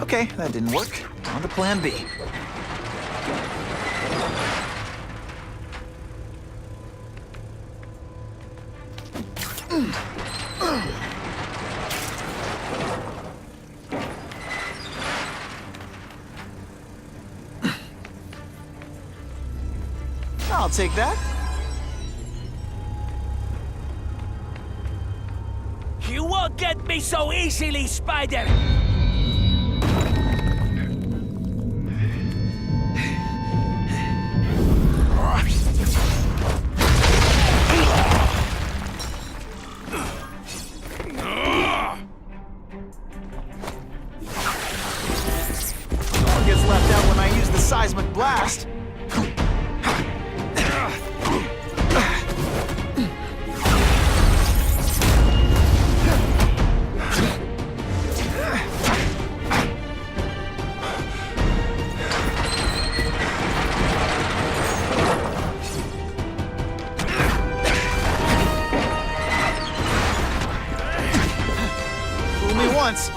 Okay, that didn't work. On to plan B. I'll take that. You won't get me so easily, Spider! No one gets left out when I use the seismic blast. Fool me once.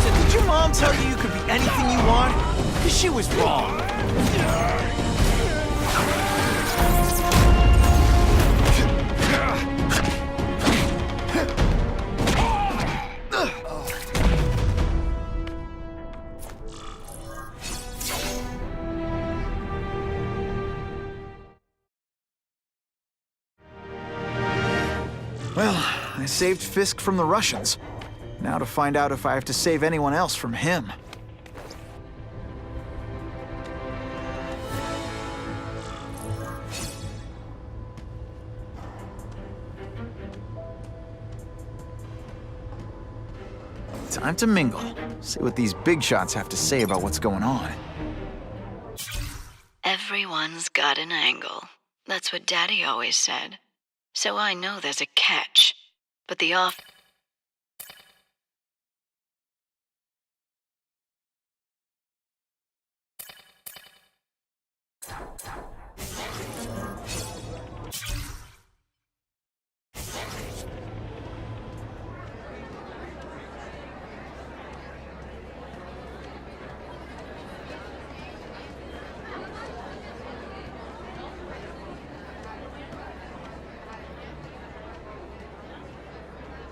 Did your mom tell you you could be anything you want? Because she was wrong. Well, I saved Fisk from the Russians. Now to find out if I have to save anyone else from him. Time to mingle. See what these big shots have to say about what's going on. Everyone's got an angle. That's what Daddy always said. So I know there's a catch. But the off...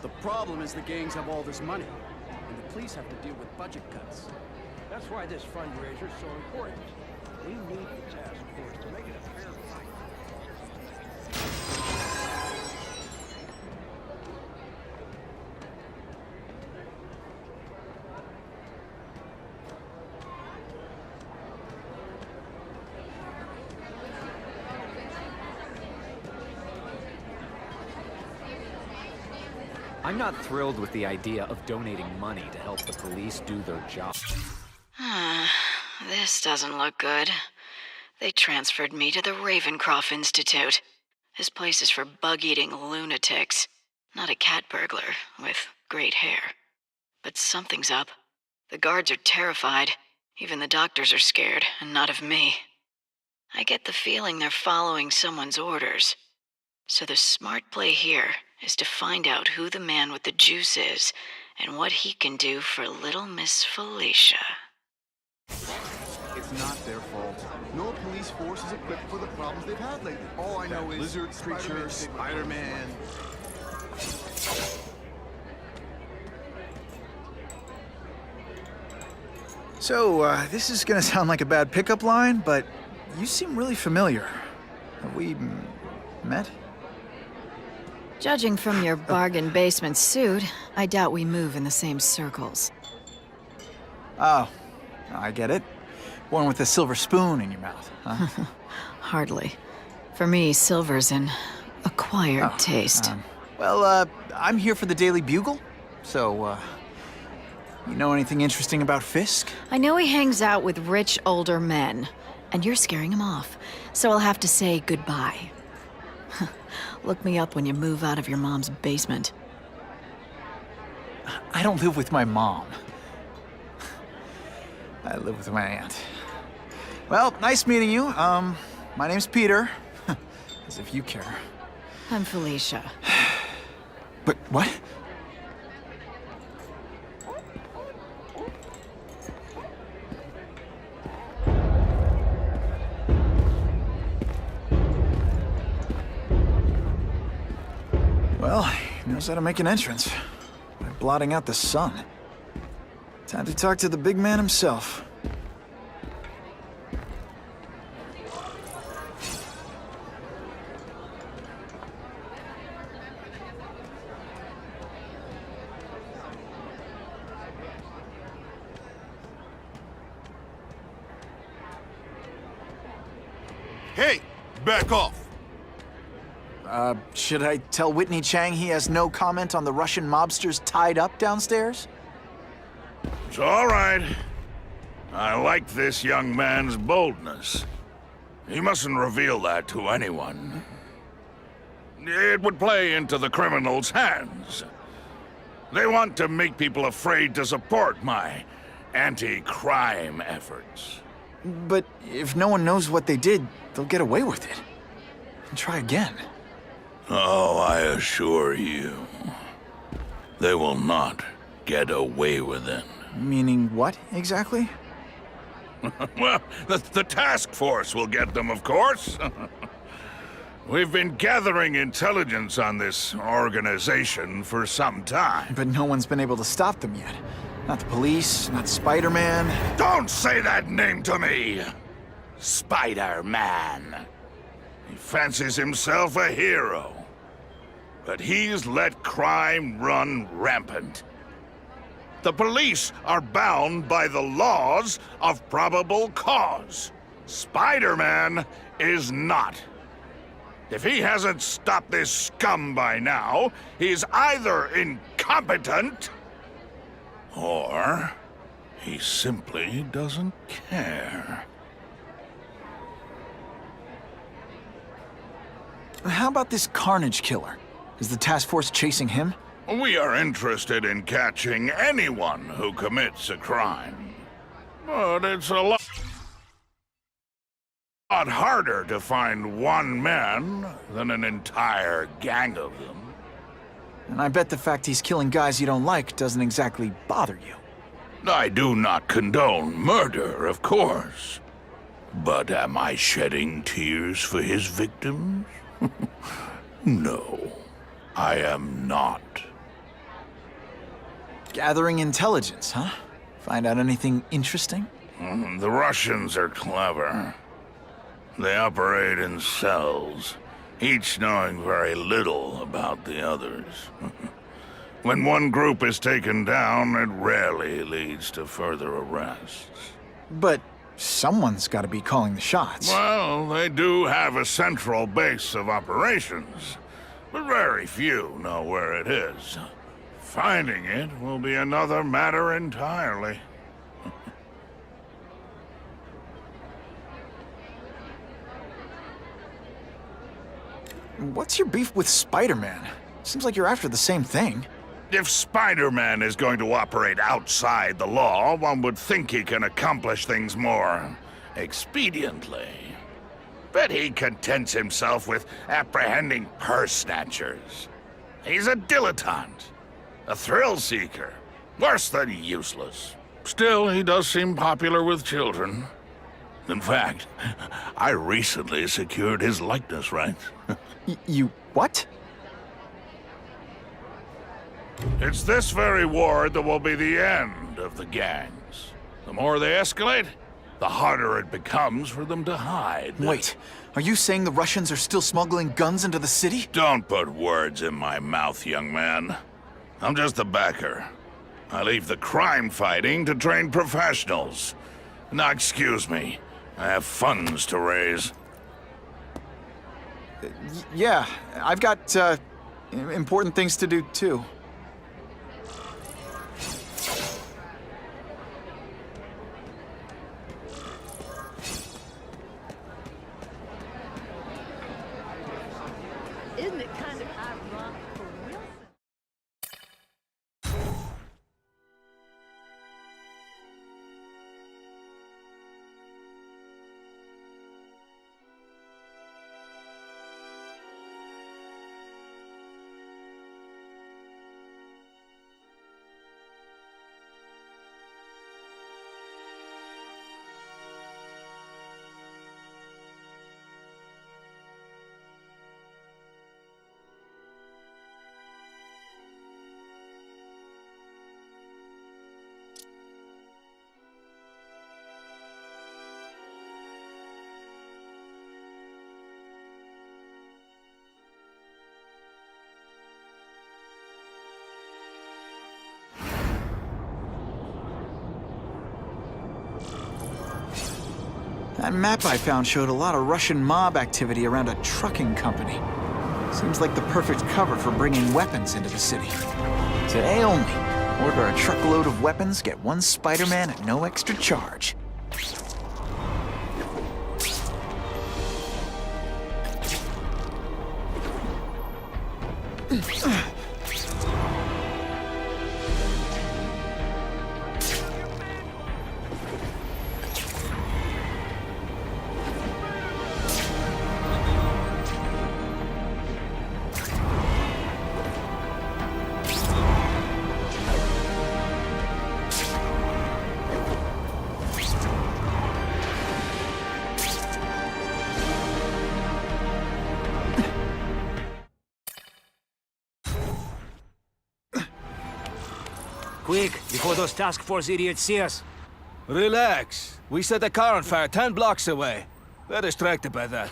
The problem is the gangs have all this money, and the police have to deal with budget cuts. That's why this fundraiser is so important. We need the task force to make it a fair fight. I'm not thrilled with the idea of donating money to help the police do their job. This doesn't look good. They transferred me to the Ravencroft Institute. This place is for bug-eating lunatics, not a cat burglar with great hair. But something's up. The guards are terrified. Even the doctors are scared, and not of me. I get the feeling they're following someone's orders. So the smart play here is to find out who the man with the juice is and what he can do for little Miss Felicia. It's not their fault. No police force is equipped for the problems they've had lately. All I know is lizard creatures, Spider-Man. So, this is gonna sound like a bad pickup line, but you seem really familiar. Have we met? Judging from your bargain basement suit, I doubt we move in the same circles. Oh, I get it. One with a silver spoon in your mouth, huh? Hardly. For me, silver's an acquired taste. Well, I'm here for the Daily Bugle, so, you know anything interesting about Fisk? I know he hangs out with rich older men, and you're scaring him off, so I'll have to say goodbye. Look me up when you move out of your mom's basement. I don't live with my mom. I live with my aunt. Well, nice meeting you. My name's Peter. As if you care. I'm Felicia. But what? Well, he knows how to make an entrance by blotting out the sun. Time to talk to the big man himself. Hey, back off. Should I tell Whitney Chang he has no comment on the Russian mobsters tied up downstairs? It's all right. I like this young man's boldness. He mustn't reveal that to anyone. It would play into the criminals' hands. They want to make people afraid to support my anti-crime efforts. But if no one knows what they did, they'll get away with it. And try again. Oh, I assure you, they will not get away with it. Meaning what, exactly? Well, the task force will get them, of course. We've been gathering intelligence on this organization for some time. But no one's been able to stop them yet. Not the police, not Spider-Man. Don't say that name to me! Spider-Man. He fancies himself a hero. But he's let crime run rampant. The police are bound by the laws of probable cause. Spider-Man is not. If he hasn't stopped this scum by now, he's either incompetent or he simply doesn't care. How about this Carnage killer? Is the task force chasing him? We are interested in catching anyone who commits a crime. But it's a lot harder to find one man than an entire gang of them. And I bet the fact he's killing guys you don't like doesn't exactly bother you. I do not condone murder, of course. But am I shedding tears for his victims? No, I am not. Gathering intelligence, huh? Find out anything interesting? The Russians are clever. They operate in cells, each knowing very little about the others. When one group is taken down, it rarely leads to further arrests. But someone's got to be calling the shots. Well, they do have a central base of operations, but very few know where it is. Finding it will be another matter entirely. What's your beef with Spider-Man? Seems like you're after the same thing. If Spider-Man is going to operate outside the law, one would think he can accomplish things more expediently. But he contents himself with apprehending purse snatchers. He's a dilettante, a thrill-seeker, worse than useless. Still, he does seem popular with children. In fact, I recently secured his likeness rights. You what? It's this very war that will be the end of the gangs. The more they escalate, the harder it becomes for them to hide. Wait, are you saying the Russians are still smuggling guns into the city? Don't put words in my mouth, young man. I'm just a backer. I leave the crime fighting to trained professionals. Now, excuse me. I have funds to raise. Yeah, I've got, important things to do, too. Isn't it kind of ironic for Wilson? That map I found showed a lot of Russian mob activity around a trucking company. Seems like the perfect cover for bringing weapons into the city. Today only, order a truckload of weapons, get one Spider-Man at no extra charge. Quick, before those task force idiots see us. Relax. We set a car on fire 10 blocks away. They're distracted by that.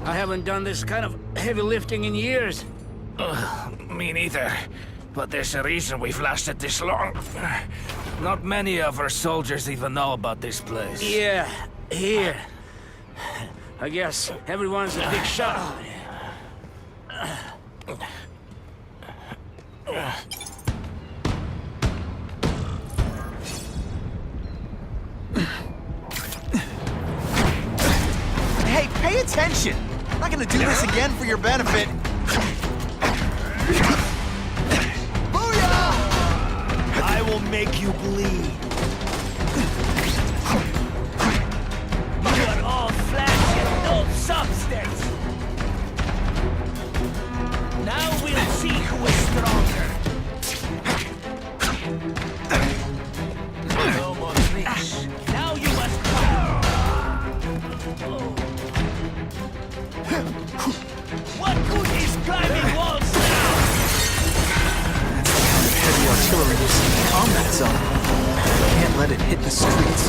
I haven't done this kind of heavy lifting in years. Me neither. But there's a reason we've lasted this long. Not many of our soldiers even know about this place. Yeah, here. I guess everyone's a big shot. Hey, pay attention! I'm not gonna do this again for your benefit. Booyah! I will make you bleed. You are all flesh and no substance. Now we'll see who is stronger. No more tricks. Now you must come. What good is climbing walls now? Heavy artillery was in the combat zone. Can't let it hit the streets.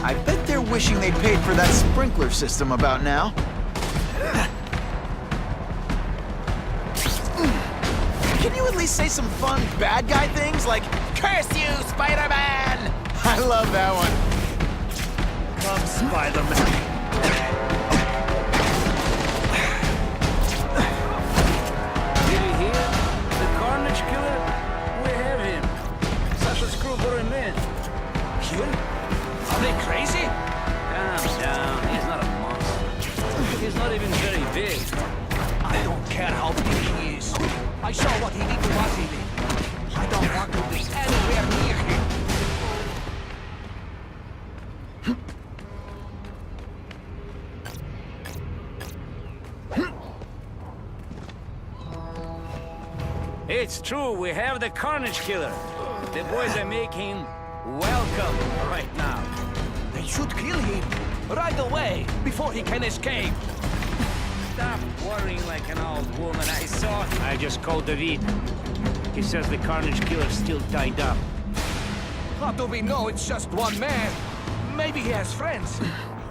I bet they're wishing they paid for that sprinkler system about now. Can you at least say some fun bad guy things like, "Curse you, Spider-Man"? I love that one. Come, Spider-Man. Did you hear? The Carnage Killer? We have him. Such a screw-burning man. Killed? Are they crazy? Calm down. He's not a monster. He's not even very big. I don't care how big he is. I saw what he did to Vasily. I don't want to be anywhere near him. It's true, we have the Carnage Killer. The boys are making welcome right now. They should kill him right away, before he can escape. Stop worrying like an old woman, I saw him. I just called David. He says the Carnage Killer's still tied up. How do we know it's just one man? Maybe he has friends.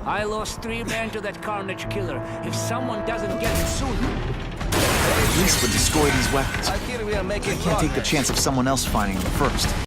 I lost 3 men to that Carnage Killer. If someone doesn't get it soon... At least would destroy these weapons. I hear we are making I can't take the chance of someone else finding them first.